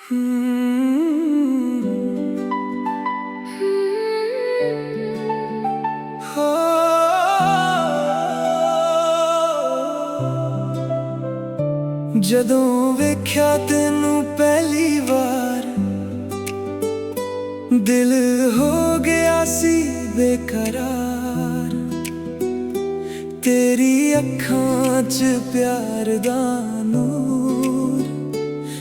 हो जदों वेख्या तेनू पहली बार दिल हो गया सी बेकरार। तेरी अखां च प्यार दा नूर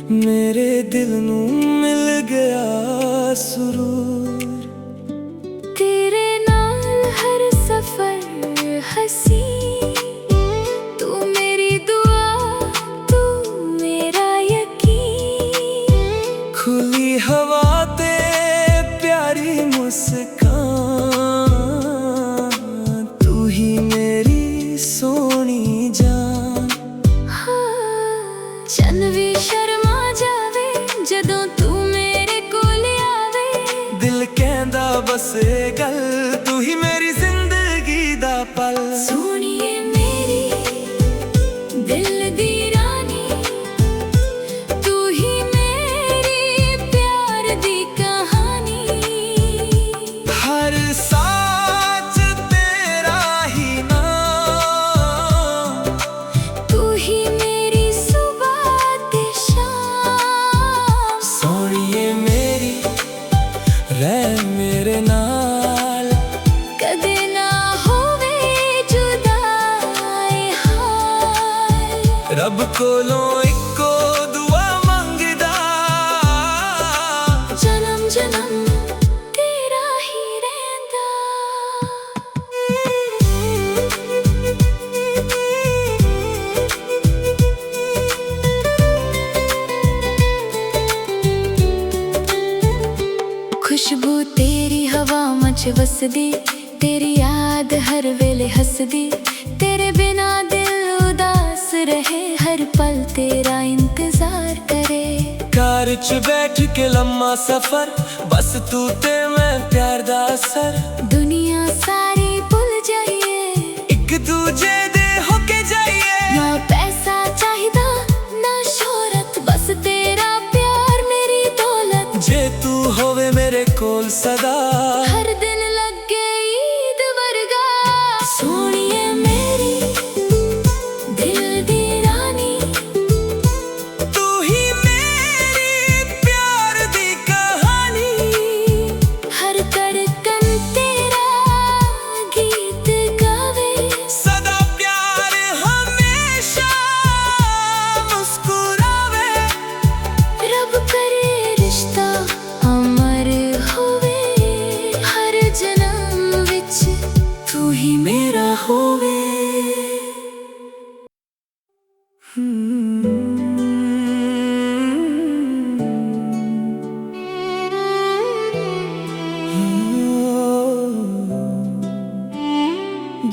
मेरे दिल नू मिल गया सुरूर। तेरे नाल हर सफर हसी, तू मेरी दुआ तू मेरा यकीन। खुली हवा ते प्यारी मुस्कान तू ही मेरी सोनी जान। चन भी शर्मा जावे जदों तू मेरे कोल आवे। दिल कहंदा बस ए गल तू ही मेरी जिंदगी दा पल। सोनिए मेरी दिल दी रानी, तू ही मेरी प्यार दी कहानी। हर साच तेरा ही नाम, तू ही मेरी सुबह ते शाम। सोनिए मेरी रह मेरे नाल, कदे ना होवे जुदाई हाल। रब कोलों इक्को दुआ मंगदा, जन्म जन्म तेरा ही रहंदा। खुशबू तेरी हवा मच वसदी, तेरी याद हर वेले हसदी। तेरे बिना दिल उदास रहे, हर पल तेरा इंतजार करे। कार च बैठ के लम्मा सफर बस तू ते मैं प्यार दा असर। दुनिया सारी भुल जाइए, एक दूजे दे होके जाइए। ना पैसा चाहिदा ना शोहरत, बस तेरा प्यार मेरी दौलत। जे तू होवे मेरे कोल सदा, हर दिन लगे ईद वर्गा। सोनिए मेरी दिल दी रानी, तू ही मेरी प्यार दी कहानी। हर धड़कन तेरा गीत गावे। सदा प्यार हमेशा मुस्कुरावे। रब करे रिश्ता अमर होवे, हर जन्म विच तू ही मेरा होवे।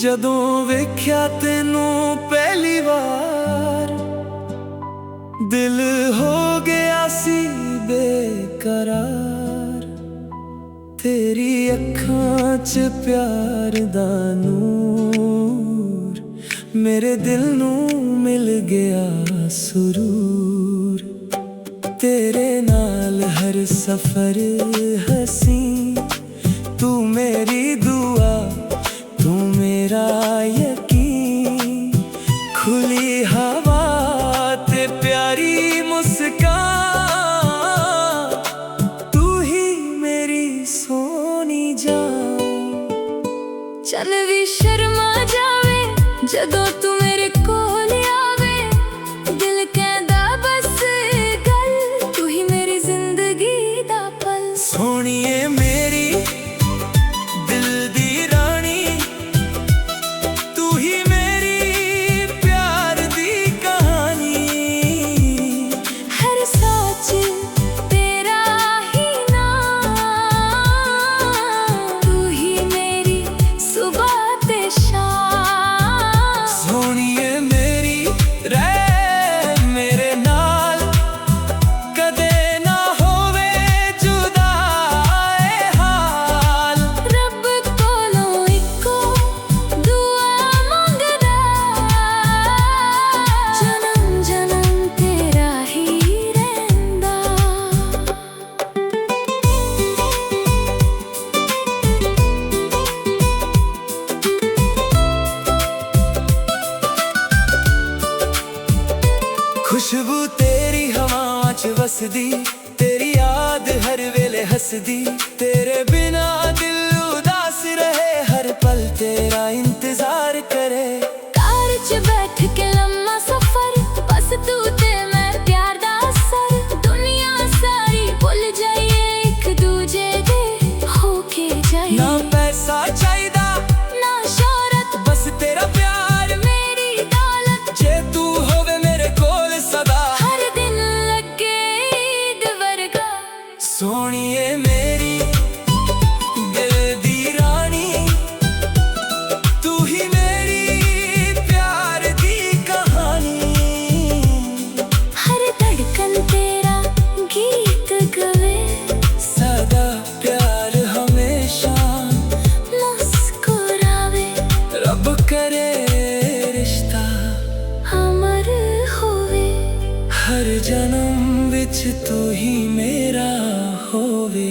जदों वेख्या तेनू पहली बार दिल हो गया सी बेकरार। तेरी अखां च प्यार दा नूर मेरे दिल नू मिल गया सुरूर। तेरे नाल हर सफर हसी, तू मेरी दुआ तू मेरा यकीन। खुली हवा ते प्यारी मुस्कान तू ही मेरी सोनी जान। चल भी शर्मा जावे जदों तू मेरे कोल आवे। दिल कहंदा बस गल तू ही मेरी जिंदगी दा पल। सोनिए मेरी दिल दी रानी, तू ही मेरी प्यार दी कहानी। हर सोच तेरा ही नाम, तू ही मेरी सुबह ते शाम। मेरी हवावां च वसदी, तेरी याद हर वेले हसदी। तेरे बिना दिल उदास रहे, हर पल तेरा इंतजार करे। कार च बैठ के लम्मा सफर, बस तू ते मैं प्यार दा असर। दुनिया सारी भुल जाइए, एक दूजे दे होके जाइए। ना पैसा चाहिदा ना शोहरत, बस तेरा प्यार मेरी दौलत। जे तू होवे मेरे कोल सदा, हर दिन लगे ईद वर्गा। सोहणीए मेरी दिल दी रानी, तू ही मेरी प्यार दी कहानी। हर धड़कन तेरा गीत गवे, सदा प्यार हमेशा मुस्कुरावे। रब करे रिश्ता अमर होवे, हर जन्म विच तू ही मेरा होवे।